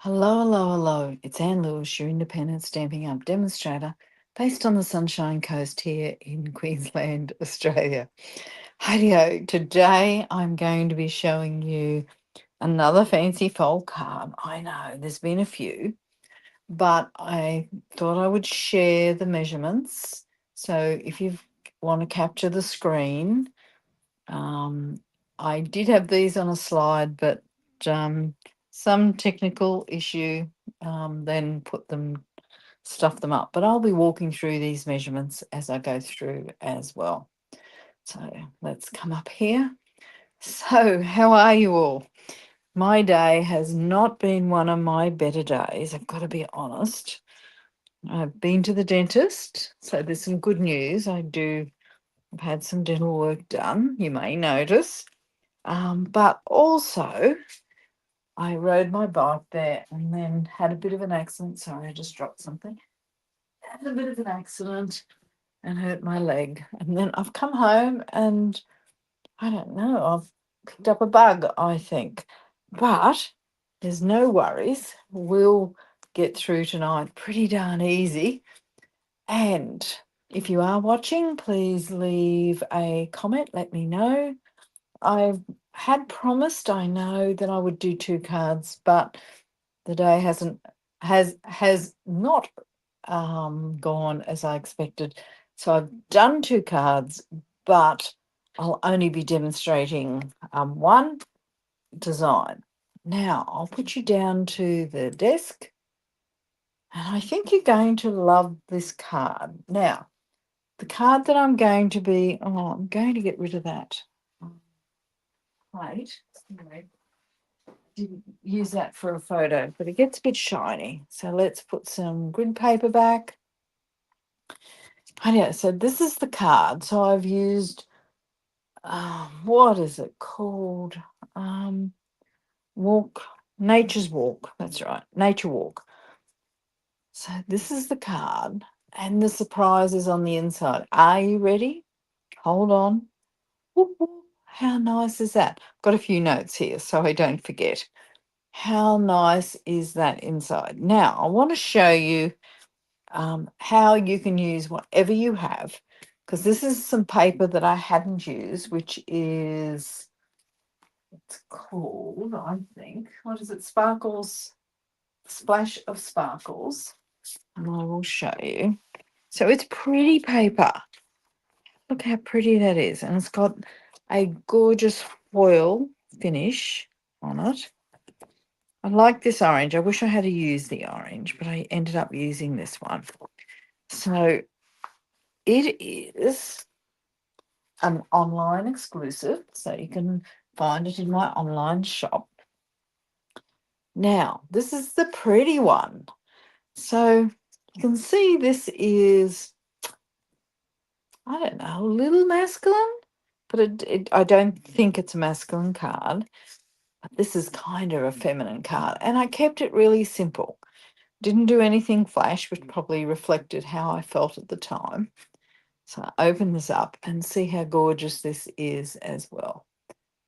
Hello, hello, hello. It's Anne Lewis, your independent Stamping Up demonstrator based on the Sunshine Coast here in Queensland, Australia. Hi, today I'm going to be showing you another fancy fold card. I know there's been a few, but I thought I would share the measurements. So if you want to capture the screen, um, I did have these on a slide, but um, some technical issue then stuff them up. But I'll be walking through these measurements as I go through as well. So let's come up here. So, how are you all? My day has not been one of my better days, I've got to be honest. I've been to the dentist, so there's some good news. I've had some dental work done, you may notice. But also, I rode my bike there and then had a bit of an accident. Sorry, I just dropped something. Had a bit of an accident and hurt my leg. And then I've come home and I don't know, I've picked up a bug, I think. But there's no worries. We'll get through tonight pretty darn easy. And if you are watching, please leave a comment. Let me know. I had promised, I know, that I would do two cards, but the day has not gone as I expected. So I've done two cards, but I'll only be demonstrating one design. Now I'll put you down to the desk, and I think you're going to love this card. Now, the card that I'm going to get rid of that plate. Anyway, didn't use that for a photo, but it gets a bit shiny. So let's put some grid paper back. Oh yeah, so this is the card. So I've used, what is it called? Um, Walk, Nature's Walk. That's right, Nature Walk. So this is the card, and the surprise is on the inside. Are you ready? Hold on. Whoop, whoop. How nice is that? Got a few notes here so I don't forget. How nice is that inside? Now, I want to show you how you can use whatever you have, because this is some paper that I hadn't used, which is, it's called, I think, what is it? Sparkles, Splash of Sparkles. And I will show you. So it's pretty paper. Look how pretty that is. And it's got a gorgeous foil finish on it. I like this orange. I wish I had used the orange, but I ended up using this one. So it is an online exclusive, so you can find it in my online shop. Now, this is the pretty one. So you can see this is, I don't know, a little masculine, but I don't think it's a masculine card. But this is kind of a feminine card, and I kept it really simple. Didn't do anything flash, which probably reflected how I felt at the time. So I open this up and see how gorgeous this is as well.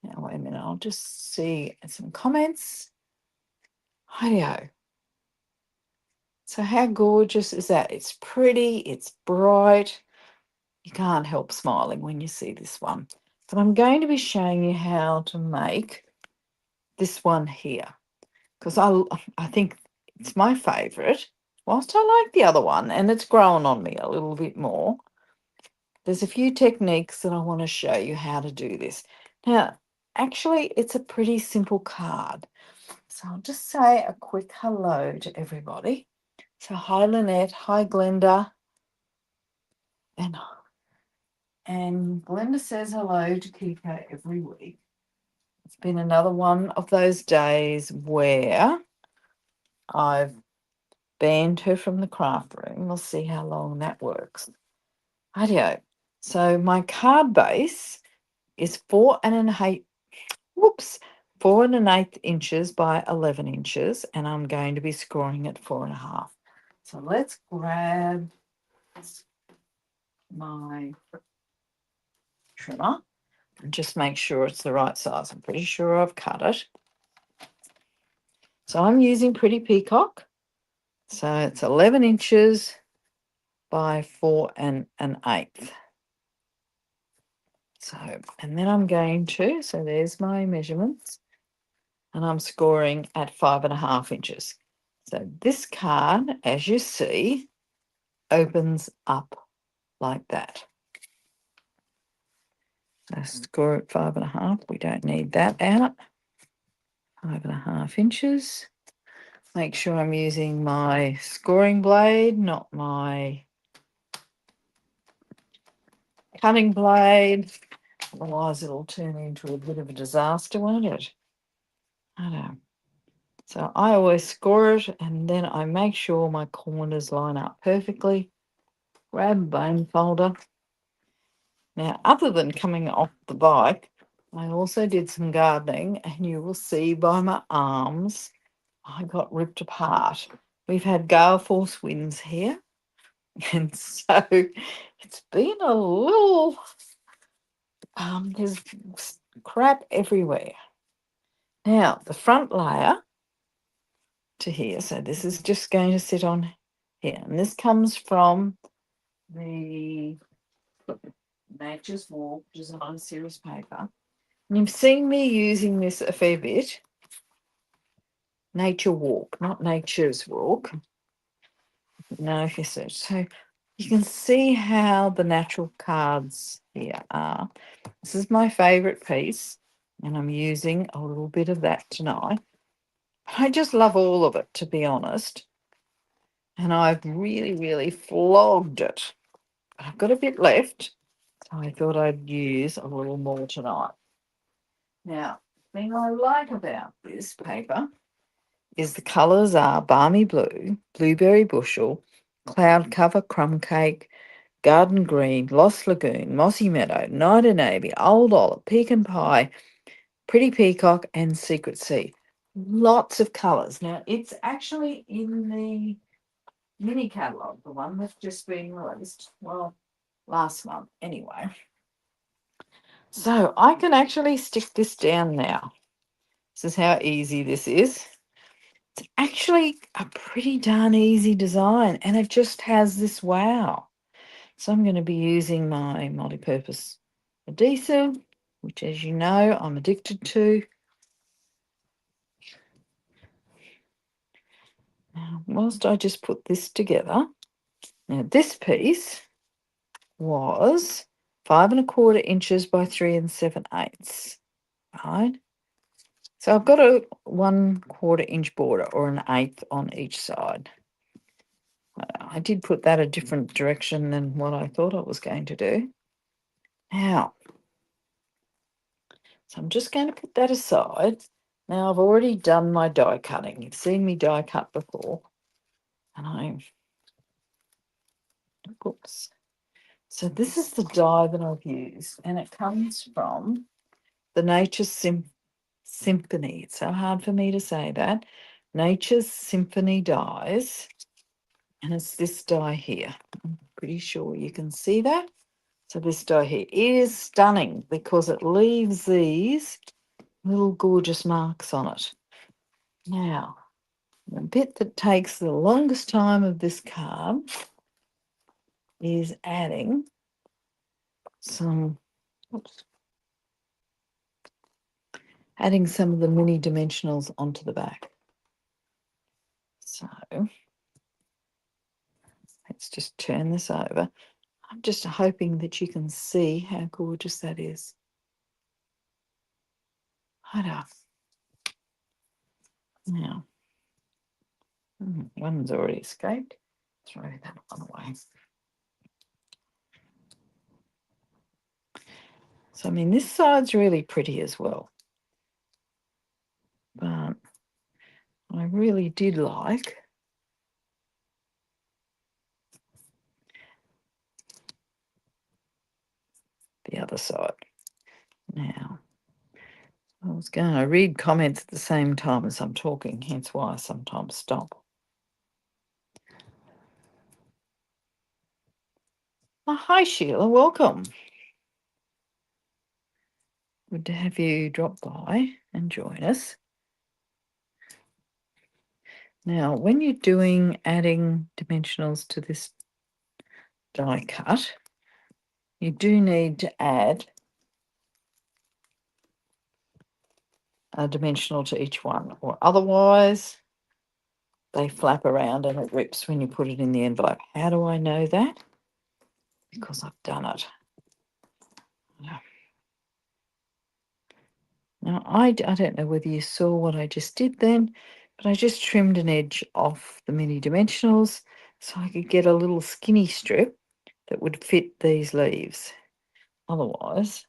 Now, wait a minute, I'll just see some comments. Hi. So how gorgeous is that? It's pretty, it's bright. You can't help smiling when you see this one. But I'm going to be showing you how to make this one here, because I think it's my favourite. Whilst I like the other one, and it's grown on me a little bit more, there's a few techniques that I want to show you how to do this. Now, actually, it's a pretty simple card. So I'll just say a quick hello to everybody. So hi Lynette, hi Glenda, and Glenda says hello to Kiko every week. It's been another one of those days where I've banned her from the craft room. We'll see how long that works. Rightio. So my card base is 4.5 inches by 11 inches, and I'm going to be scoring at 4.5. So let's grab my trimmer and just make sure it's the right size. I'm pretty sure I've cut it. So I'm using Pretty Peacock. So it's 11 inches by 4 and an eighth. So, and then I'm going to, so there's my measurements, and I'm scoring at 5.5 inches. So this card, as you see, opens up like that. So score at 5.5. We don't need that out. 5.5 inches. Make sure I'm using my scoring blade, not my cutting blade. Otherwise, it'll turn into a bit of a disaster, won't it? I know. So I always score it, and then I make sure my corners line up perfectly. Grab a bone folder. Now, other than coming off the bike, I also did some gardening, and you will see by my arms, I got ripped apart. We've had gale force winds here, and so it's been a little, there's crap everywhere. Now, the front layer to here, so this is just going to sit on here, and this comes from the Nature's Walk Design Series paper. And you've seen me using this a fair bit. Nature Walk, not Nature's Walk. No, if you search. So you can see how the natural cards here are. This is my favourite piece, and I'm using a little bit of that tonight. I just love all of it, to be honest. And I've really, really flogged it. I've got a bit left, so I thought I'd use a little more tonight. Now, the thing I like about this paper is the colours are balmy blue, blueberry bushel, cloud cover, crumb cake, garden green, lost lagoon, mossy meadow, night and navy, old olive, pecan pie, pretty peacock, and secret sea. Lots of colours. Now, it's actually in the mini catalogue, the one that's just been released, well, last month anyway. So I can actually stick this down now. This is how easy this is. It's actually a pretty darn easy design, and it just has this wow. So I'm going to be using my multi-purpose adhesive, which, as you know, I'm addicted to. Now, whilst I just put this together, now this piece was 5.25 inches by 3 7/8, right? So I've got a 1/4 inch border, or an eighth on each side. I did put that a different direction than what I thought I was going to do. Now, so I'm just going to put that aside. Now, I've already done my die cutting. You've seen me die cut before. And oops. So this is the die that I've used, and it comes from the Nature's Symphony. It's so hard for me to say that. Nature's Symphony dies, and it's this die here. I'm pretty sure you can see that. So this die here is stunning because it leaves these little gorgeous marks on it. Now, the bit that takes the longest time of this card is adding some, adding some of the mini dimensionals onto the back. So let's just turn this over. I'm just hoping that you can see how gorgeous that is. Now, one's already escaped. Throw that one away. So, I mean, this side's really pretty as well. But I really did like the other side. Now, I was going to read comments at the same time as I'm talking, hence why I sometimes stop. Oh, hi, Sheila. Welcome. Good to have you drop by and join us. Now, when you're adding dimensionals to this die cut, you do need to add a dimensional to each one, or otherwise they flap around and it rips when you put it in the envelope. How do I know that? Because I've done it. Now, I don't know whether you saw what I just did then, but I just trimmed an edge off the mini dimensionals so I could get a little skinny strip that would fit these leaves. Otherwise,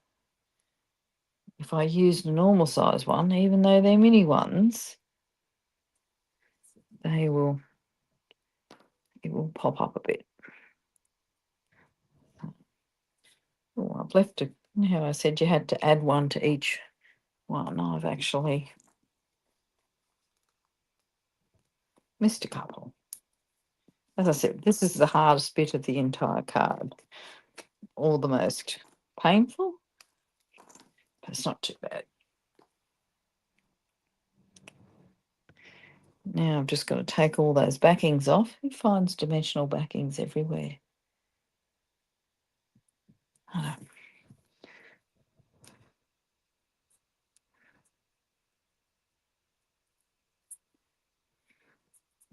if I used a normal size one, even though they're mini ones, it will pop up a bit. Oh, I've left it. How I said you had to add one to each one. I've actually missed a couple. As I said, this is the hardest bit of the entire card, or the most painful. But it's not too bad. Now I've just got to take all those backings off. Who finds dimensional backings everywhere? I don't.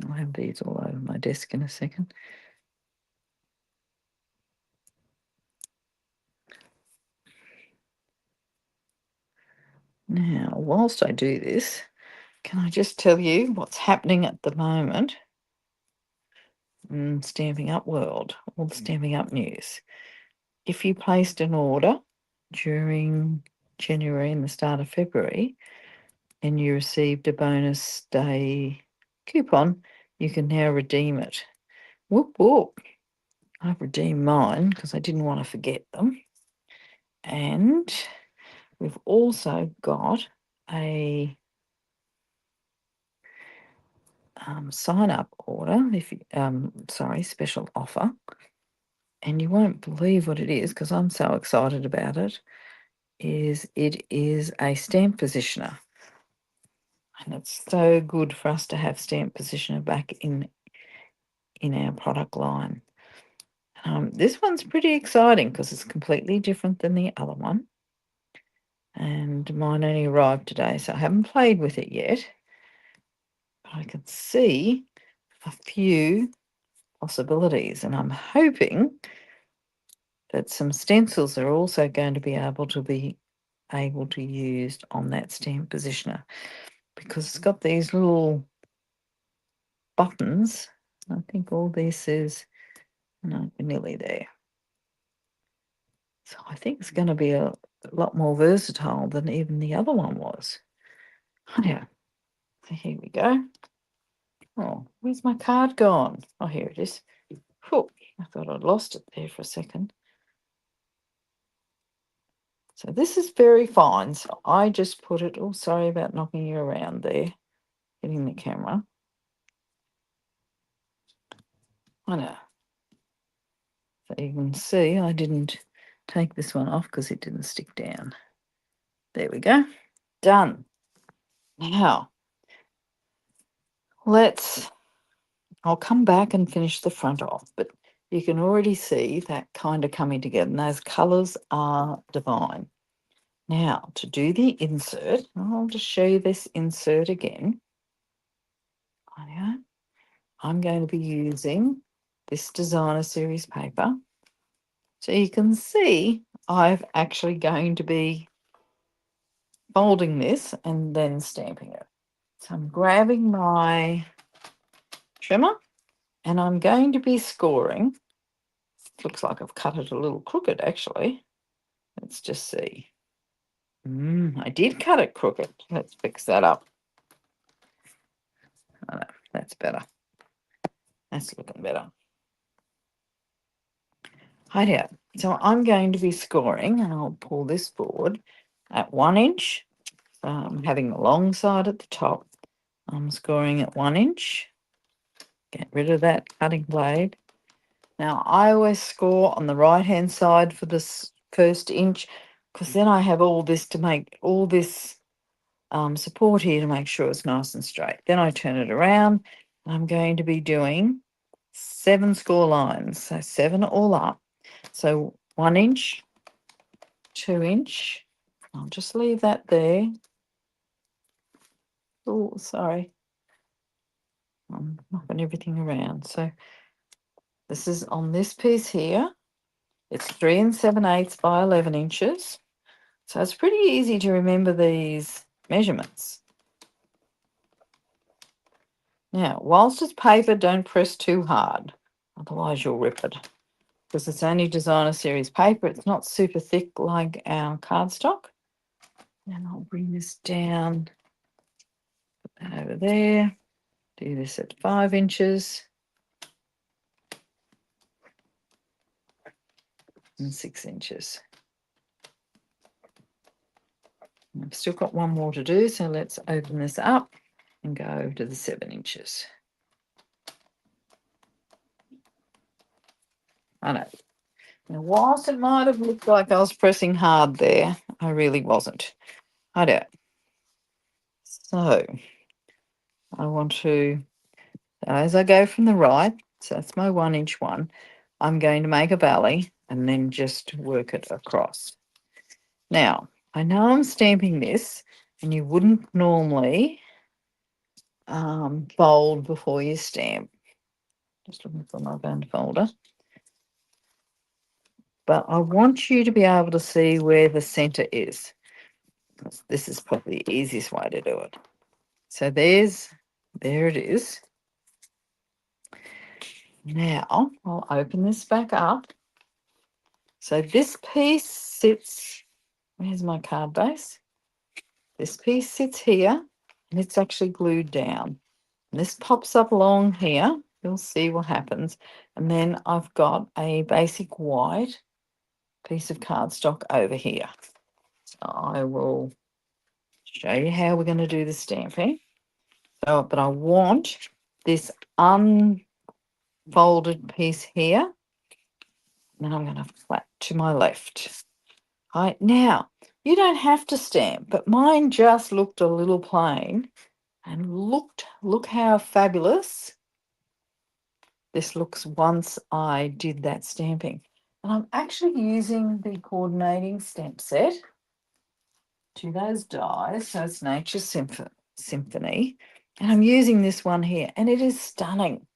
I'll have these all over my desk in a second. Now, whilst I do this, can I just tell you what's happening at the moment in Stamping Up world, all the Stamping Up news? If you placed an order during January and the start of February and you received a bonus day coupon, you can now redeem it. Whoop, whoop. I've redeemed mine because I didn't want to forget them. And we've also got a sign up order, if you, special offer. And you won't believe what it is because I'm so excited about it. It is a stamp positioner. And it's so good for us to have stamp positioner back in our product line. This one's pretty exciting because it's completely different than the other one. And mine only arrived today, so I haven't played with it yet. But I can see a few possibilities, and I'm hoping that some stencils are also going to be able to use on that stamp positioner, because it's got these little buttons. I think all this is, no, we're nearly there. So I think it's going to be a lot more versatile than even the other one was. Yeah. So here we go. Oh, where's my card gone? Oh, here it is. Oh, I thought I'd lost it there for a second. So this is very fine. So I just put it, oh, sorry about knocking you around there, hitting the camera. I know. So you can see I didn't take this one off because it didn't stick down. There we go. Done. Now, I'll come back and finish the front off, but you can already see that kind of coming together, and those colours are divine. Now, to do the insert, I'll just show you this insert again. I'm going to be using this designer series paper. So you can see I've actually going to be folding this and then stamping it. So I'm grabbing my trimmer and I'm going to be scoring. Looks like I've cut it a little crooked actually. Let's just see. I did cut it crooked. Let's fix that up. Oh, no, that's better. That's looking better. Hideout. So I'm going to be scoring, and I'll pull this forward at 1 inch. So I'm having the long side at the top. I'm scoring at 1 inch. Get rid of that cutting blade. Now I always score on the right hand side for this first inch, because then I have all this to make all this support here to make sure it's nice and straight. Then I turn it around I'm going to be doing 7 score lines, so 7 all up. So 1 inch, 2 inch. I'll just leave that there. Oh, sorry. I'm knocking everything around. So this is on this piece here. It's 3 7/8 by 11 inches. So it's pretty easy to remember these measurements. Now, whilst it's paper, don't press too hard, otherwise you'll rip it. Because it's only designer series paper, it's not super thick like our cardstock. And I'll bring this down, put that over there, do this at 5 inches and 6 inches. I've still got one more to do, so let's open this up and go to the 7 inches. I know. Now, whilst it might have looked like I was pressing hard there, I really wasn't. I don't. So I want to, as I go from the right, so that's my 1 inch one, I'm going to make a valley and then just work it across. Now, I know I'm stamping this, and you wouldn't normally fold before you stamp. Just looking for my band folder. But I want you to be able to see where the center is. This is probably the easiest way to do it. So there it is. Now I'll open this back up. So this piece sits, where's my card base? This piece sits here and it's actually glued down. And this pops up along here. You'll see what happens. And then I've got a basic white piece of cardstock over here. So I will show you how we're going to do the stamping. So, but I want this unfolded piece here. And I'm going to flat to my left. Right, now, you don't have to stamp, but mine just looked a little plain. And look how fabulous this looks once I did that stamping. And I'm actually using the coordinating stamp set to those dies. So it's Nature's Symphony. And I'm using this one here, and it is stunning.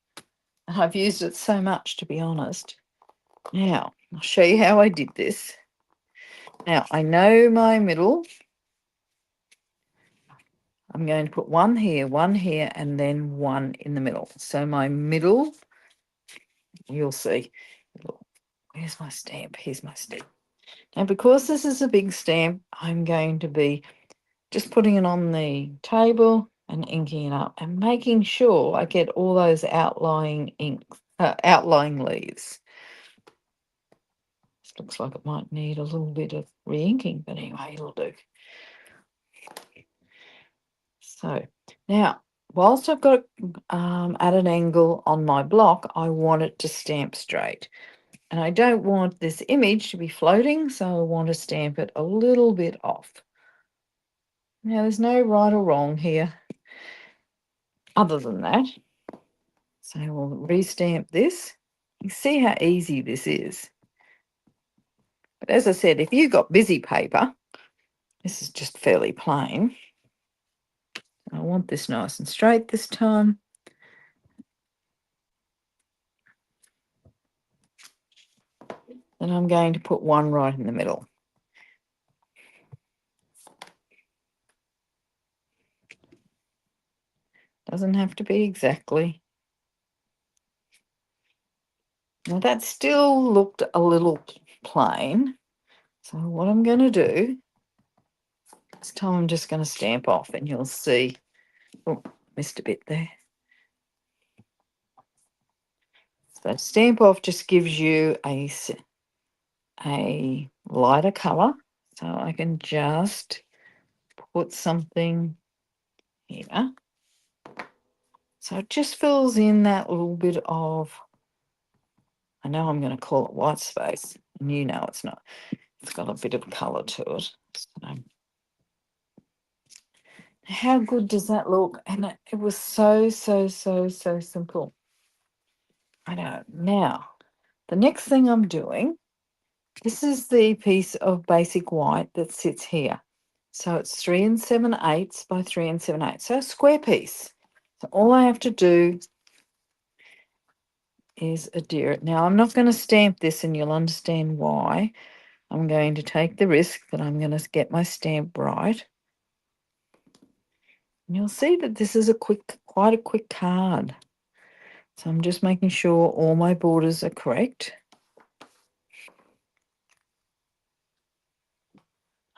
And I've used it so much, to be honest. Now, I'll show you how I did this. Now, I know my middle. I'm going to put one here, and then one in the middle. So my middle, you'll see. Where's my stamp? Here's my stamp. Now, because this is a big stamp, I'm going to be just putting it on the table and inking it up and making sure I get all those outlying leaves. This looks like it might need a little bit of re-inking, but anyway, it'll do. So now, whilst I've got it at an angle on my block, I want it to stamp straight. And I don't want this image to be floating, so I want to stamp it a little bit off. Now, there's no right or wrong here other than that. So we'll restamp this. You see how easy this is. But as I said, if you've got busy paper, this is just fairly plain. I want this nice and straight this time. Then I'm going to put one right in the middle. Doesn't have to be exactly. Now that still looked a little plain. So what I'm going to do, this time I'm just going to stamp off and you'll see. Oh, missed a bit there. So stamp off just gives you a lighter colour. So I can just put something here. So it just fills in that little bit of, I know I'm going to call it white space, and you know it's not. It's got a bit of colour to it. So How good does that look? And it was so, so, so, so simple. I know. Now, the next thing I'm doing, this is the piece of basic white that sits here. So it's 3 7/8 by 3 7/8. So a square piece. So all I have to do is adhere it. Now, I'm not going to stamp this, and you'll understand why. I'm going to take the risk that I'm going to get my stamp right. And you'll see that this is quite a quick card. So I'm just making sure all my borders are correct.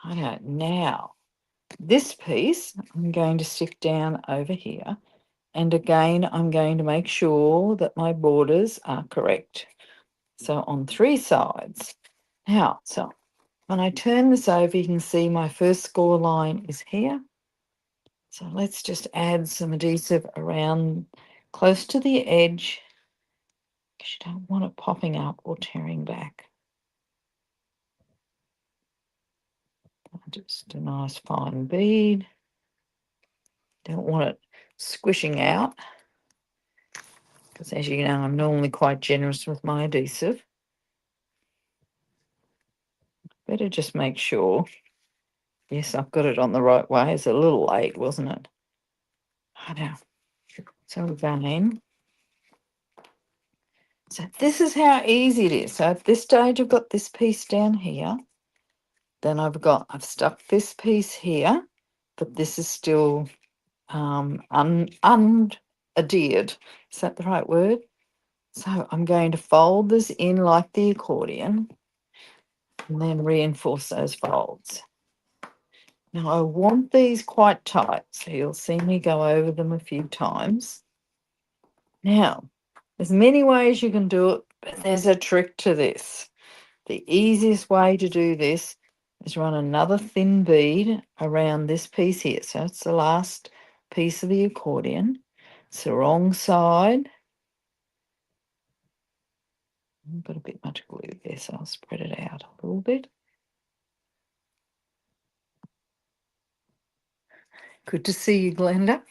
Okay, now this piece I'm going to stick down over here. And again, I'm going to make sure that my borders are correct. So on 3 sides. Now, so when I turn this over, you can see my first score line is here. So let's just add some adhesive around close to the edge, because you don't want it popping up or tearing back. Just a nice fine bead. Don't want it squishing out, because as you know, I'm normally quite generous with my adhesive. Better just make sure. Yes, I've got it on the right way. It's a little late, wasn't it? I know. So again, so this is how easy it is. So at this stage, I've got this piece down here. Then I've stuck this piece here, but this is still unadhered. Is that the right word? So I'm going to fold this in like the accordion and then reinforce those folds. Now I want these quite tight, so you'll see me go over them a few times. Now, there's many ways you can do it, but there's a trick to this. The easiest way to do this is run another thin bead around this piece here. So it's the last piece of the accordion. It's the wrong side. I've got a bit much glue there, so I'll spread it out a little bit. Good to see you, Glenda.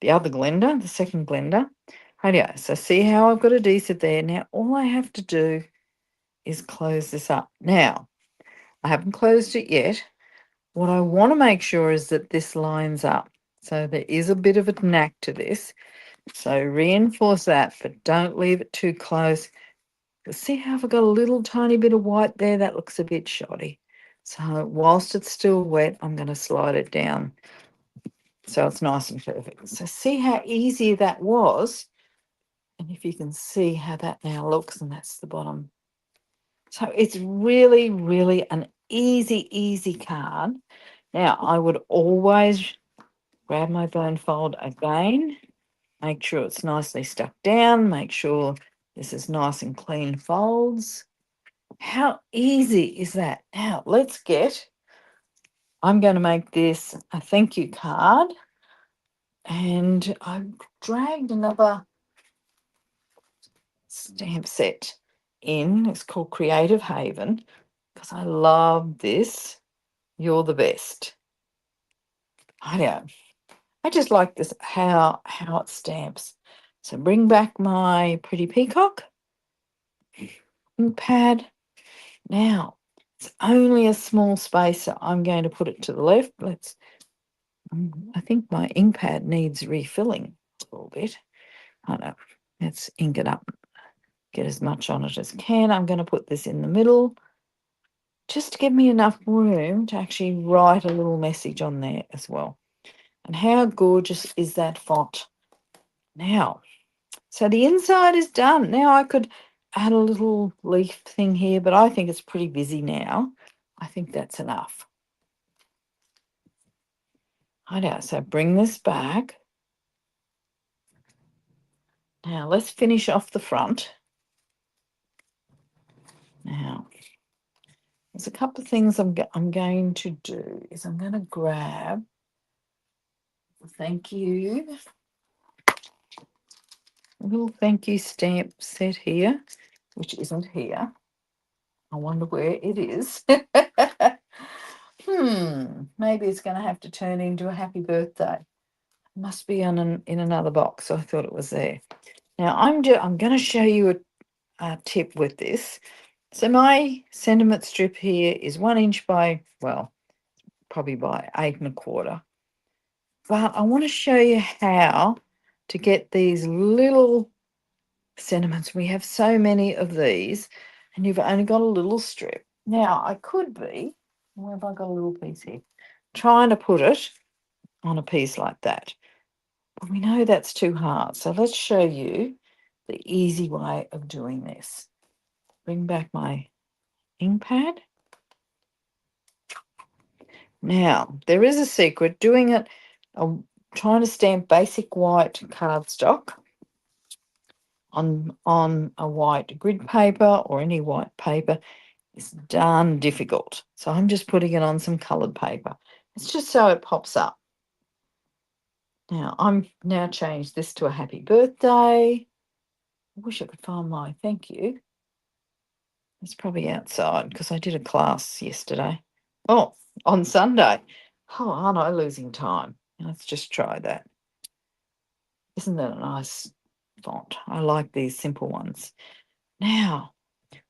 The other Glenda, the second Glenda. Rightio, so see how I've got adhesive there. Now, all I have to do is close this up. Now, I haven't closed it yet. What I want to make sure is that this lines up. So there is a bit of a knack to this. So reinforce that, but don't leave it too close. See how I've got a little tiny bit of white there? That looks a bit shoddy. So whilst it's still wet, I'm going to slide it down so it's nice and perfect. So see how easy that was? And if you can see how that now looks, and that's the bottom. So it's really, really an easy card. Now, I would always grab my bone fold again, make sure it's nicely stuck down, make sure this is nice and clean folds. How easy is that? Now, I'm going to make this a thank you card, and I've dragged another stamp set in. It's called Creative Haven, because I love this. You're the best. I know. I just like this, how it stamps. So bring back my pretty peacock ink pad. Now, it's only a small space, so I'm going to put it to the left. I think my ink pad needs refilling a little bit. I know. Let's ink it up, get as much on it as can. I'm going to put this in the middle, just to give me enough room to actually write a little message on there as well. And how gorgeous is that font? Now, so the inside is done. Now I could add a little leaf thing here, but I think it's pretty busy now. I think that's enough. I know, so bring this back. Now let's finish off the front. Now, there's a couple of things I'm going to do. Is I'm going to grab the thank you, a little thank you stamp set here, which isn't here. I wonder where it is. Maybe it's going to have to turn into a happy birthday. Must be in another box. I thought it was there. Now I'm going to show you a tip with this. So my sentiment strip here is 1 inch by, well, probably by 8 1/4. But I want to show you how to get these little sentiments. We have so many of these, and you've only got a little strip. Now I could be, where have I got a little piece here? Trying to put it on a piece like that. But we know that's too hard. So let's show you the easy way of doing this. Bring back my ink pad. Now, there is a secret doing it, trying to stamp basic white cardstock on a white grid paper or any white paper is darn difficult. So I'm just putting it on some coloured paper. It's just so it pops up. Now, I'm now changed this to a happy birthday. I wish I could find my thank you. It's probably outside because I did a class yesterday. Oh, on Sunday. Oh, aren't I losing time? Let's just try that. Isn't that a nice font? I like these simple ones. Now,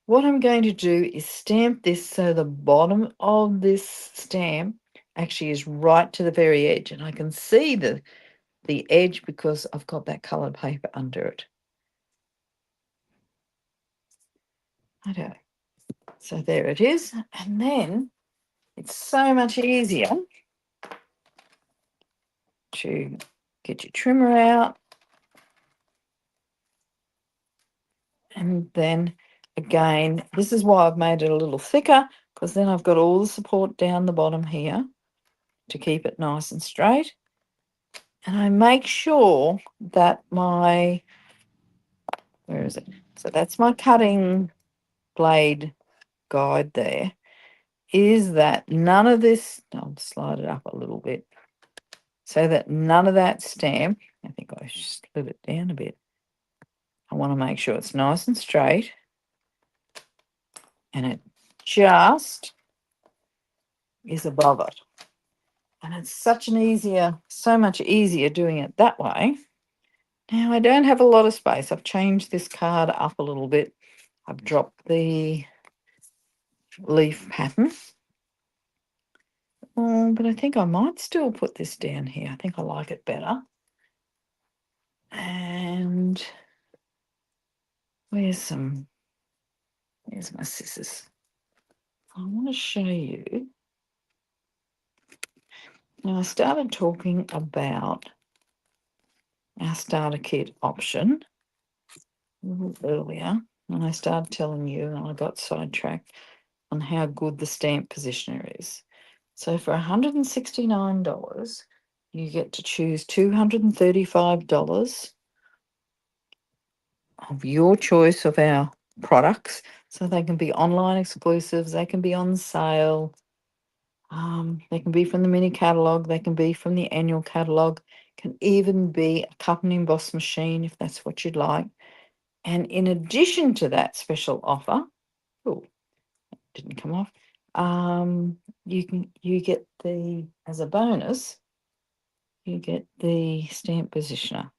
what I'm going to do is stamp this so the bottom of this stamp actually is right to the very edge, and I can see the edge because I've got that coloured paper under it. Okay, so there it is, and then it's so much easier to get your trimmer out, and then again, this is why I've made it a little thicker, because then I've got all the support down the bottom here to keep it nice and straight. And I make sure that where is it? So that's my cutting blade guide there, is that none of this, I'll slide it up a little bit, so that none of that stamp, I think I should split it down a bit. I want to make sure it's nice and straight, and it just is above it. And it's so much easier doing it that way. Now I don't have a lot of space. I've changed this card up a little bit. I've dropped the leaf pattern. But I think I might still put this down here. I think I like it better. And where's my scissors? I want to show you. Now I started talking about our starter kit option a little earlier, and I started telling you, and I got sidetracked on how good the stamp positioner is. So for $169, you get to choose $235 of your choice of our products. So they can be online exclusives, they can be on sale, they can be from the mini catalogue, they can be from the annual catalogue, can even be a cut and emboss machine if that's what you'd like. And in addition to that special offer, oh, didn't come off. You get as a bonus, you get the stamp positioner.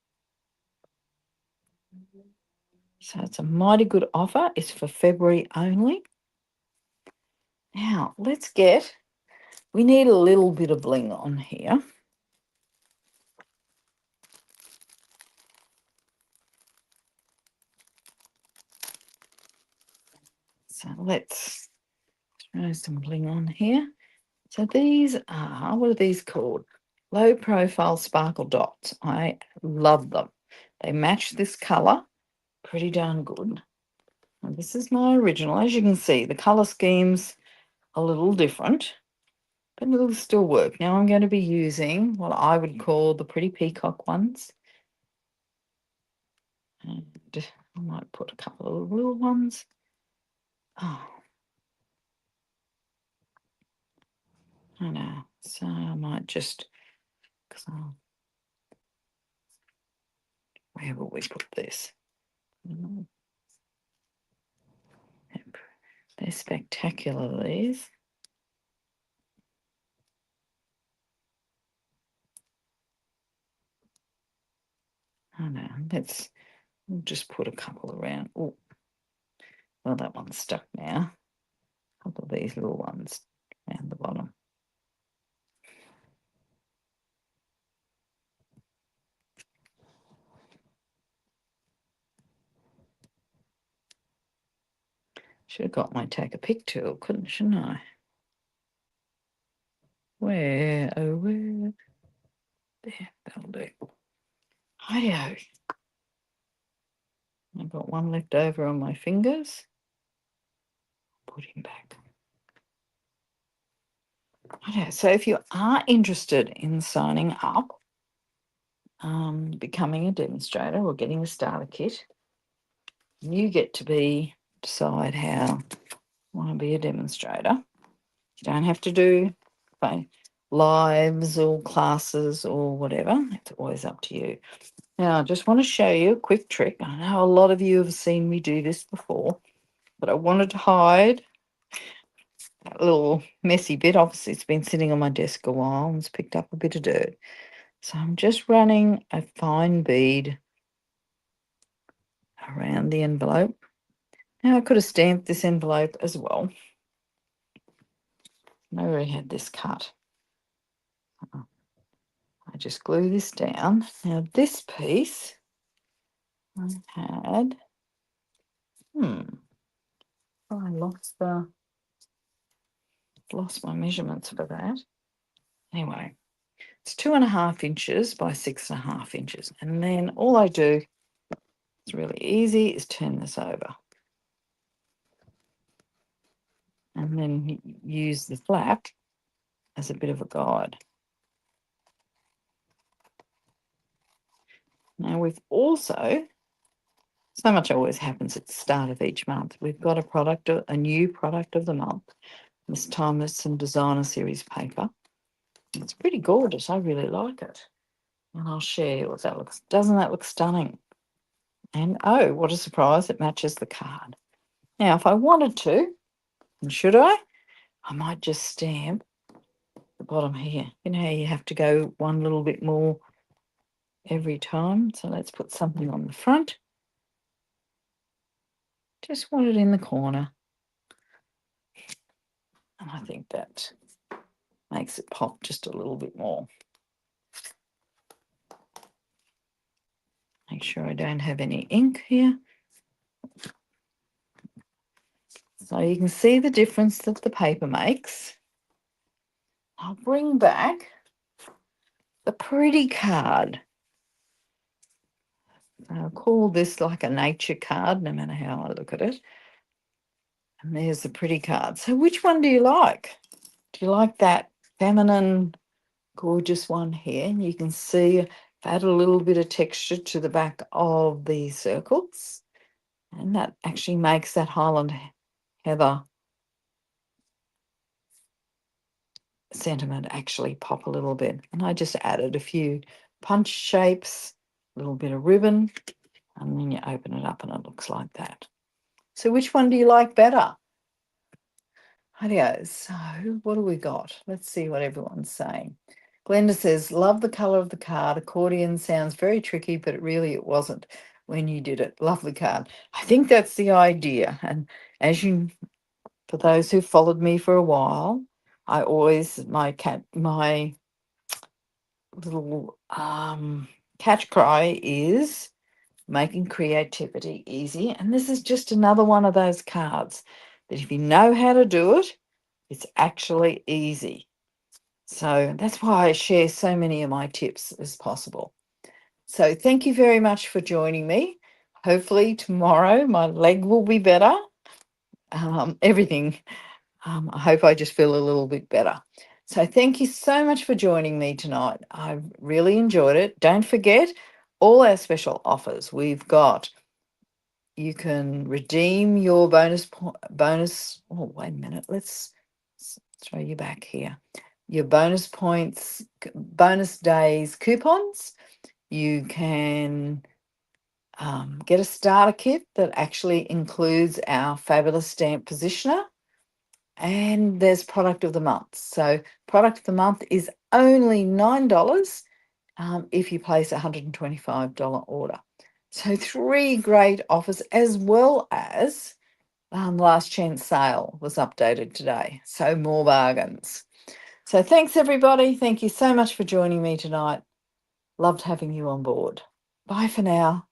So it's a mighty good offer. It's for February only. Now we need a little bit of bling on here. So let's throw some bling on here. So these are, what are these called? Low profile sparkle dots. I love them. They match this color pretty darn good. And this is my original. As you can see, the color scheme's a little different, but it'll still work. Now I'm going to be using what I would call the pretty peacock ones. And I might put a couple of little ones. Oh, I know. So I might just, where will we put this? They're spectacular, these. I know. We'll just put a couple around. Oh, well, that one's stuck now. A couple of these little ones around the bottom. Should have got my take a pic tool, shouldn't I? Where? Oh, where? There, that'll do. Hi-yo. I've got one left over on my fingers. Put him back. Okay, so if you are interested in signing up, becoming a demonstrator or getting a starter kit, you get to decide how you want to be a demonstrator. You don't have to do lives or classes or whatever. It's always up to you. Now, I just want to show you a quick trick. I know a lot of you have seen me do this before, but I wanted to hide that little messy bit. Obviously, it's been sitting on my desk a while and it's picked up a bit of dirt. So I'm just running a fine bead around the envelope. Now, I could have stamped this envelope as well. I already had this cut. I just glue this down. Now, this piece I had, I lost my measurements for that. Anyway, it's 2.5 inches by 6.5 inches. And then all I do, it's really easy, is turn this over. And then use the flap as a bit of a guide. Now we've also, so much always happens at the start of each month. We've got a new product of the month. This time it's some designer series paper. It's pretty gorgeous. I really like it. And I'll share what that looks. Doesn't that look stunning? And oh, what a surprise, it matches the card. Now, if I wanted to, and should I might just stamp the bottom here. You know how you have to go one little bit more every time. So let's put something on the front. Just want it in the corner. And I think that makes it pop just a little bit more. Make sure I don't have any ink here. So you can see the difference that the paper makes. I'll bring back the pretty card. I'll call this like a nature card, no matter how I look at it. And there's the pretty card. So which one do you like? Do you like that feminine, gorgeous one here? And you can see I've added a little bit of texture to the back of the circles. And that actually makes that Highland Heather sentiment actually pop a little bit. And I just added a few punch shapes, a little bit of ribbon, and then you open it up and it looks like that. So which one do you like better? Rightio, so what do we got? Let's see what everyone's saying. Glenda says, love the colour of the card. Accordion sounds very tricky, but it wasn't when you did it. Lovely card. I think that's the idea. And for those who followed me for a while, my little catch cry is making creativity easy. And this is just another one of those cards that if you know how to do it, it's actually easy. So that's why I share so many of my tips as possible. So thank you very much for joining me. Hopefully tomorrow my leg will be better. Everything. I hope I just feel a little bit better. So thank you so much for joining me tonight. I've really enjoyed it. Don't forget all our special offers. You can redeem your bonus. Oh, wait a minute. Let's throw you back here. Your bonus points, bonus days coupons. You can get a starter kit that actually includes our fabulous stamp positioner. And there's product of the month. So product of the month is only $9 if you place a $125 order. So 3 great offers, as well as last chance sale was updated today. So more bargains. So thanks, everybody. Thank you so much for joining me tonight. Loved having you on board. Bye for now.